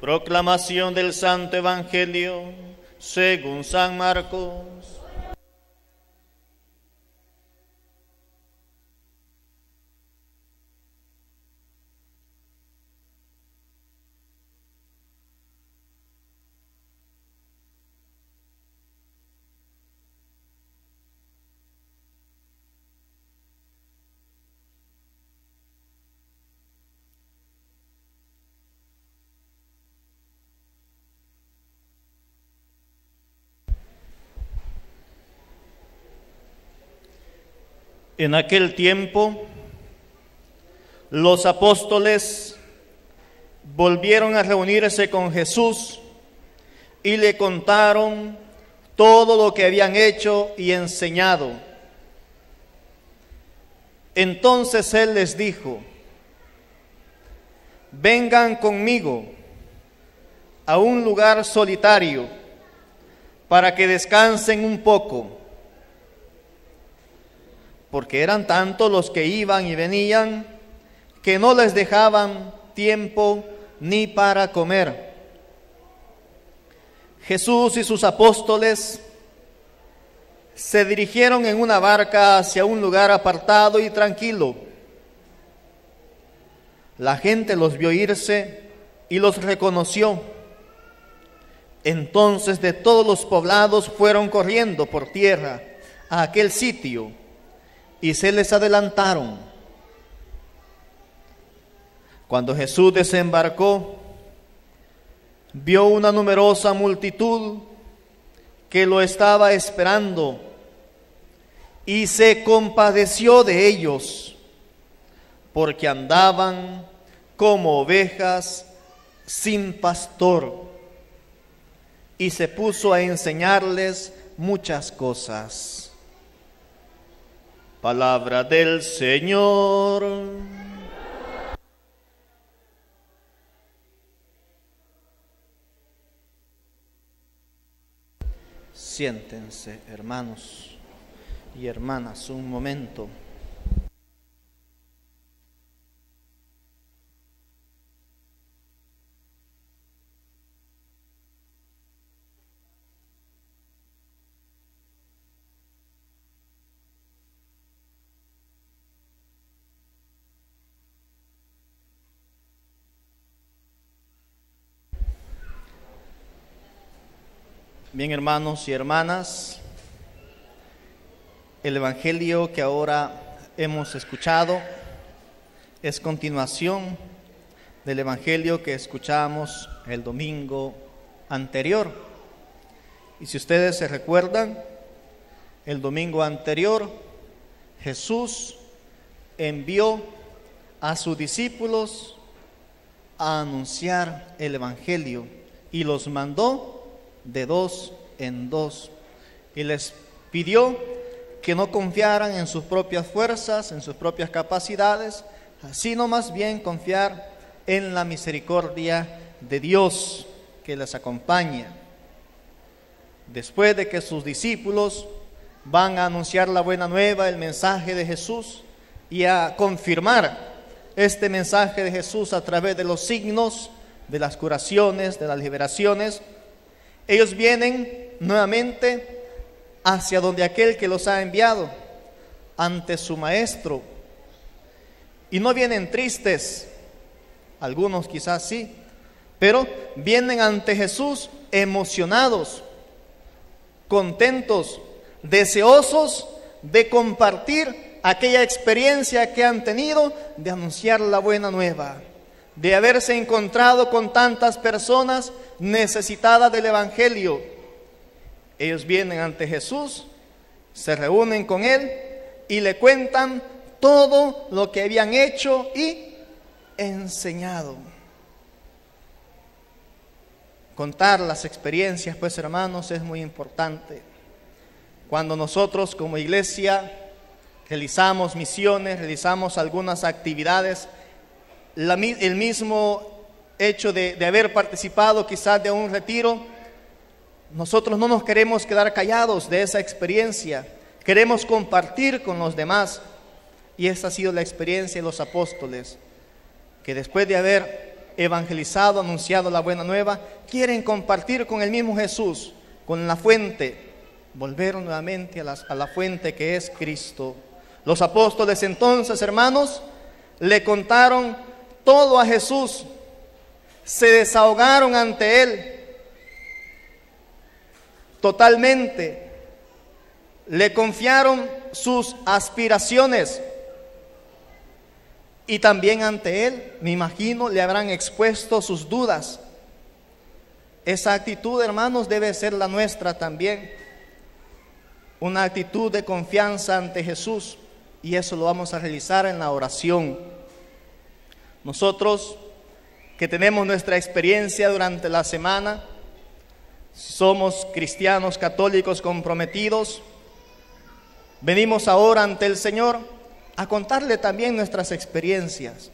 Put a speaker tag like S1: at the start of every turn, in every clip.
S1: Proclamación del Santo Evangelio según San Marcos. En aquel tiempo, los apóstoles volvieron a reunirse con Jesús y le contaron todo lo que habían hecho y enseñado. Entonces Él les dijo: vengan conmigo a un lugar solitario para que descansen un poco. Porque eran tantos los que iban y venían que no les dejaban tiempo ni para comer. Jesús y sus apóstoles se dirigieron en una barca hacia un lugar apartado y tranquilo. La gente los vio irse y los reconoció. Entonces de todos los poblados fueron corriendo por tierra a aquel sitio y se les adelantaron. Cuando Jesús desembarcó, vio una numerosa multitud que lo estaba esperando y se compadeció de ellos, porque andaban como ovejas sin pastor, y se puso a enseñarles muchas cosas. Palabra del Señor. Siéntense, hermanos y hermanas, un momento. Bien, hermanos y hermanas, el Evangelio que ahora hemos escuchado es continuación del Evangelio que escuchamos el domingo anterior. Y si ustedes se recuerdan, el domingo anterior Jesús envió a sus discípulos a anunciar el Evangelio y los mandó de dos en dos, y les pidió que no confiaran en sus propias fuerzas, en sus propias capacidades, sino más bien confiar en la misericordia de Dios que les acompaña. Después de que sus discípulos van a anunciar la buena nueva, el mensaje de Jesús, y a confirmar este mensaje de Jesús a través de los signos, de las curaciones, de las liberaciones, ellos vienen nuevamente hacia donde aquel que los ha enviado, ante su maestro. Y no vienen tristes, algunos quizás sí, pero vienen ante Jesús emocionados, contentos, deseosos de compartir aquella experiencia que han tenido de anunciar la buena nueva, de haberse encontrado con tantas personas necesitadas del Evangelio. Ellos vienen ante Jesús, se reúnen con Él y le cuentan todo lo que habían hecho y enseñado. Contar las experiencias, pues, hermanos, es muy importante. Cuando nosotros como iglesia realizamos misiones, realizamos algunas actividades, el mismo hecho de haber participado quizás de un retiro, nosotros no nos queremos quedar callados de esa experiencia, queremos compartir con los demás. Y esa ha sido la experiencia de los apóstoles, que después de haber evangelizado, anunciado la buena nueva, quieren compartir con el mismo Jesús, con la fuente, volver nuevamente a la fuente que es Cristo. Los apóstoles entonces, hermanos, le contaron todo a Jesús, se desahogaron ante Él totalmente, le confiaron sus aspiraciones y también ante Él, me imagino, le habrán expuesto sus dudas. Esa actitud, hermanos, debe ser la nuestra también, una actitud de confianza ante Jesús, y eso lo vamos a realizar en la oración. Nosotros que tenemos nuestra experiencia durante la semana, somos cristianos católicos comprometidos, venimos ahora ante el Señor a contarle también nuestras experiencias,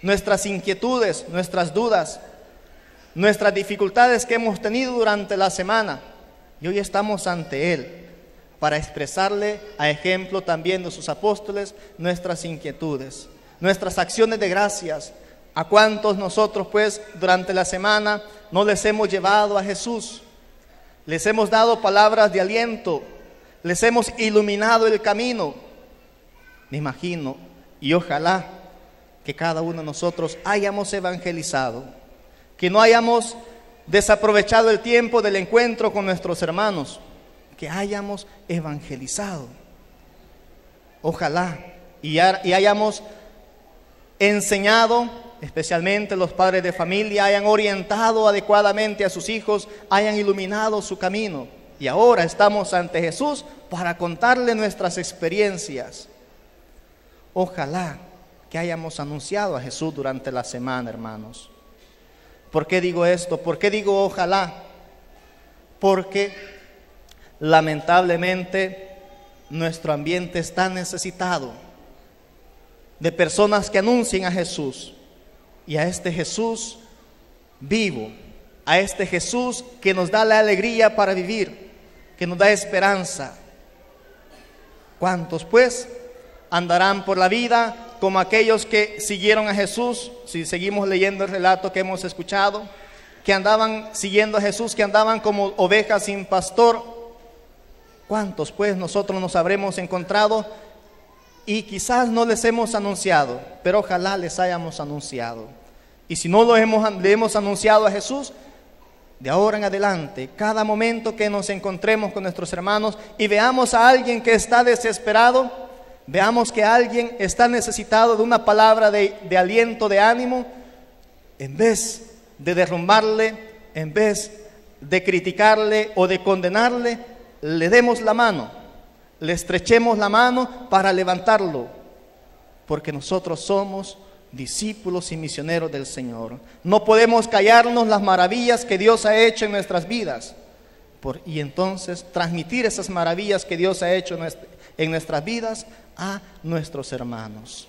S1: nuestras inquietudes, nuestras dudas, nuestras dificultades que hemos tenido durante la semana, y hoy estamos ante Él para expresarle, a ejemplo también de sus apóstoles, nuestras inquietudes, nuestras acciones de gracias. ¿A cuántos nosotros pues durante la semana no les hemos llevado a Jesús? Les hemos dado palabras de aliento, les hemos iluminado el camino. Me imagino y ojalá que cada uno de nosotros hayamos evangelizado, que no hayamos desaprovechado el tiempo del encuentro con nuestros hermanos, que hayamos evangelizado. Ojalá y hayamos enseñado, especialmente los padres de familia, hayan orientado adecuadamente a sus hijos, hayan iluminado su camino. Y ahora estamos ante Jesús para contarle nuestras experiencias. Ojalá que hayamos anunciado a Jesús durante la semana, hermanos. ¿Por qué digo esto? ¿Por qué digo ojalá? Porque lamentablemente nuestro ambiente está necesitado de personas que anuncien a Jesús, y a este Jesús vivo, a este Jesús que nos da la alegría para vivir, que nos da esperanza. ¿Cuántos pues andarán por la vida como aquellos que siguieron a Jesús? Si seguimos leyendo el relato que hemos escuchado, que andaban siguiendo a Jesús, que andaban como ovejas sin pastor. ¿Cuántos pues nosotros nos habremos encontrado y quizás no les hemos anunciado, pero ojalá les hayamos anunciado? Y si no le hemos anunciado a Jesús, de ahora en adelante, cada momento que nos encontremos con nuestros hermanos y veamos a alguien que está desesperado, veamos que alguien está necesitado de una palabra de aliento, de ánimo, en vez de derrumbarle, en vez de criticarle o de condenarle, le demos la mano, le estrechemos la mano para levantarlo, porque nosotros somos discípulos y misioneros del Señor. No podemos callarnos las maravillas que Dios ha hecho en nuestras vidas, y entonces transmitir esas maravillas que Dios ha hecho en nuestras vidas a nuestros hermanos.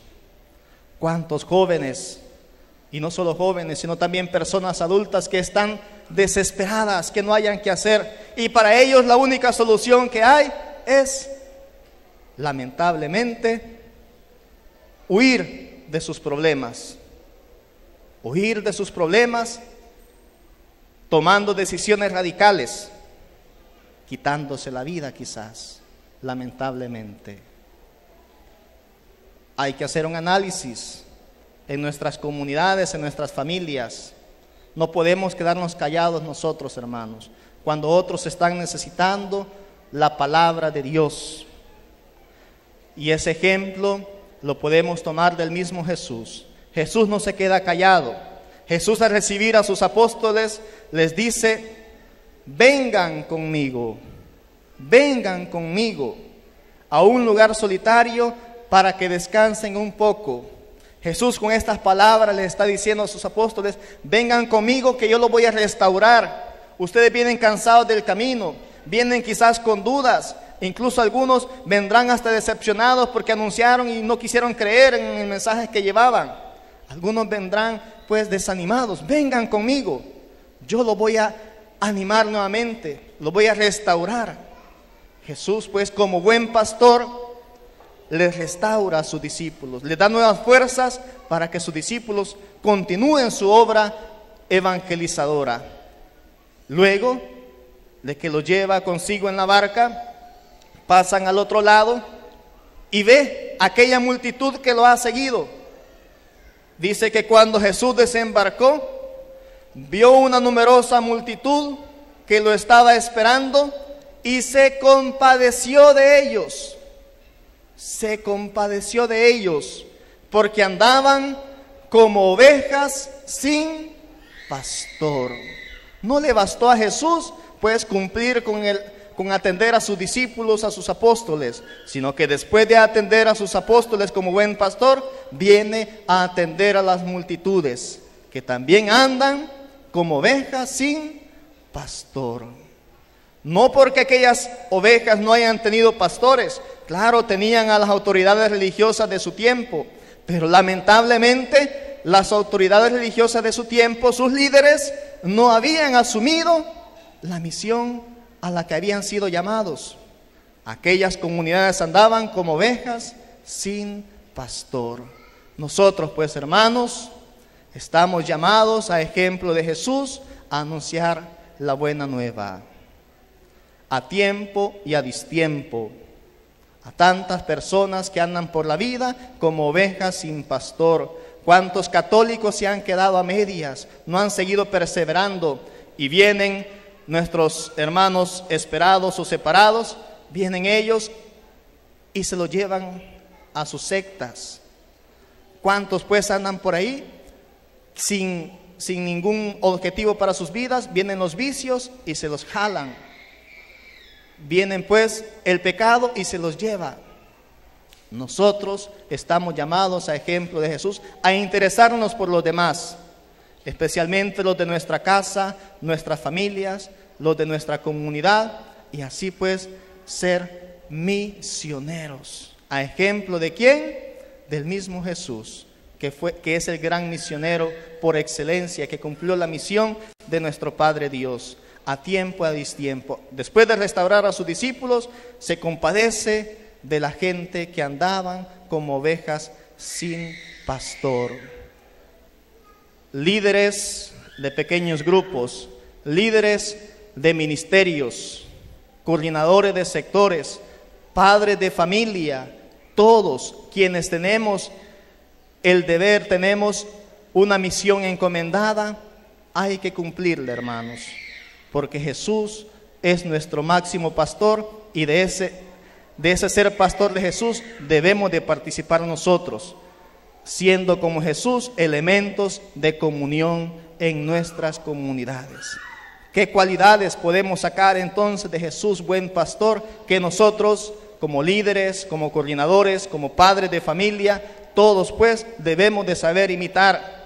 S1: ¿Cuántos jóvenes, y no solo jóvenes, sino también personas adultas que están desesperadas, que no hayan qué hacer, y para ellos la única solución que hay es, lamentablemente, huir de sus problemas, tomando decisiones radicales, quitándose la vida quizás, lamentablemente. Hay que hacer un análisis en nuestras comunidades, en nuestras familias. No podemos quedarnos callados nosotros, hermanos, cuando otros están necesitando la palabra de Dios. Y ese ejemplo lo podemos tomar del mismo Jesús. Jesús no se queda callado. Jesús, al recibir a sus apóstoles, les dice: vengan conmigo a un lugar solitario para que descansen un poco. Jesús con estas palabras les está diciendo a sus apóstoles: vengan conmigo que yo los voy a restaurar. Ustedes vienen cansados del camino, vienen quizás con dudas, incluso algunos vendrán hasta decepcionados porque anunciaron y no quisieron creer en el mensaje que llevaban. Algunos vendrán pues desanimados. Vengan conmigo, yo los voy a animar nuevamente, los voy a restaurar. Jesús pues, como buen pastor, les restaura a sus discípulos, les da nuevas fuerzas para que sus discípulos continúen su obra evangelizadora. Luego de que lo lleva consigo en la barca, pasan al otro lado y ve aquella multitud que lo ha seguido. Dice que cuando Jesús desembarcó, vio una numerosa multitud que lo estaba esperando y se compadeció de ellos. Se compadeció de ellos porque andaban como ovejas sin pastor. No le bastó a Jesús pues cumplir con atender a sus discípulos, a sus apóstoles, sino que después de atender a sus apóstoles como buen pastor, viene a atender a las multitudes que también andan como ovejas sin pastor. No porque aquellas ovejas no hayan tenido pastores, claro, tenían a las autoridades religiosas de su tiempo, pero lamentablemente las autoridades religiosas de su tiempo, sus líderes, no habían asumido la misión a la que habían sido llamados. Aquellas comunidades andaban como ovejas sin pastor. Nosotros, pues, hermanos, estamos llamados, a ejemplo de Jesús, a anunciar la buena nueva, a tiempo y a distiempo, a tantas personas que andan por la vida como ovejas sin pastor. ¿Cuántos católicos se han quedado a medias, no han seguido perseverando? Y vienen nuestros hermanos esperados o separados, vienen ellos y se los llevan a sus sectas. ¿Cuántos pues andan por ahí sin ningún objetivo para sus vidas? Vienen los vicios y se los jalan. Vienen pues el pecado y se los lleva. Nosotros estamos llamados, a ejemplo de Jesús, a interesarnos por los demás, especialmente los de nuestra casa, nuestras familias, los de nuestra comunidad, y así pues ser misioneros. ¿A ejemplo de quién? Del mismo Jesús, que es el gran misionero por excelencia, que cumplió la misión de nuestro Padre Dios, a tiempo, a distiempo. Después de restaurar a sus discípulos, se compadece de la gente que andaban como ovejas sin pastor. Líderes de pequeños grupos, líderes de ministerios, coordinadores de sectores, padres de familia, todos quienes tenemos el deber, tenemos una misión encomendada, hay que cumplirla, hermanos, porque Jesús es nuestro máximo pastor y de ese ser pastor de Jesús debemos de participar nosotros, siendo como Jesús elementos de comunión en nuestras comunidades. ¿Qué cualidades podemos sacar entonces de Jesús, buen pastor, que nosotros como líderes, como coordinadores, como padres de familia, todos pues debemos de saber imitar?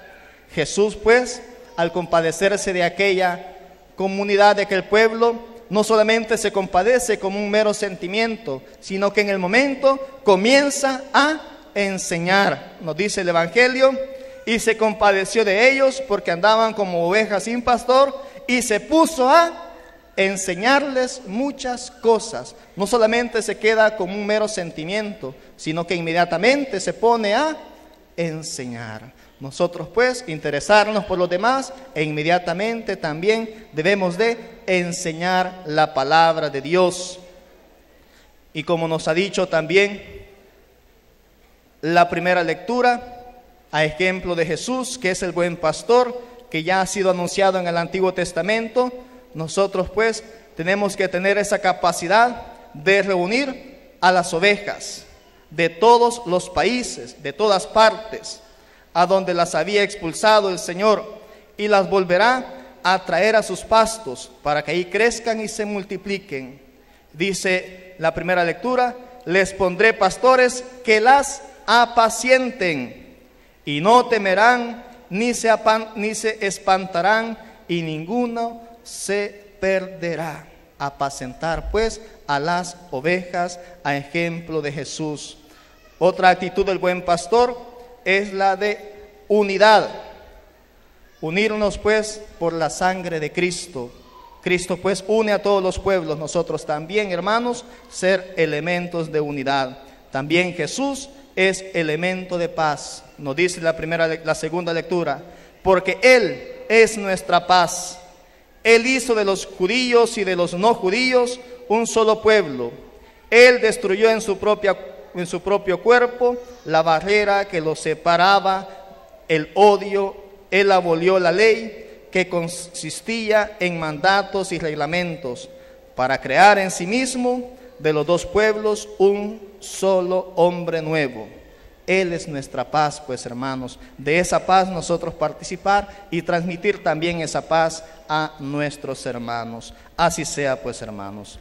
S1: Jesús pues, al compadecerse de aquella comunidad, de aquel pueblo, no solamente se compadece como un mero sentimiento, sino que en el momento comienza a enseñar. Nos dice el Evangelio, y se compadeció de ellos porque andaban como ovejas sin pastor, y se puso a enseñarles muchas cosas. No solamente se queda como un mero sentimiento, sino que inmediatamente se pone a enseñar. Nosotros pues interesarnos por los demás e inmediatamente también debemos de enseñar la palabra de Dios. Y como nos ha dicho también la primera lectura, a ejemplo de Jesús, que es el buen pastor, que ya ha sido anunciado en el Antiguo Testamento, nosotros pues tenemos que tener esa capacidad de reunir a las ovejas de todos los países, de todas partes, a donde las había expulsado el Señor, y las volverá a traer a sus pastos para que ahí crezcan y se multipliquen. Dice la primera lectura, les pondré pastores que las apacienten, y no temerán, ni se espantarán, y ninguno se perderá. Apacentar pues a las ovejas, a ejemplo de Jesús. Otra actitud del buen pastor es la de unidad. Unirnos pues por la sangre de Cristo. Cristo pues une a todos los pueblos. Nosotros también, hermanos, ser elementos de unidad. También Jesús es elemento de paz. Nos dice la segunda lectura, porque Él es nuestra paz. Él hizo de los judíos y de los no judíos un solo pueblo. Él destruyó en su propio cuerpo la barrera que los separaba, el odio. Él abolió la ley que consistía en mandatos y reglamentos, para crear en sí mismo de los dos pueblos un solo hombre nuevo. Él es nuestra paz, pues hermanos, de esa paz nosotros participar y transmitir también esa paz a nuestros hermanos. Así sea, pues hermanos.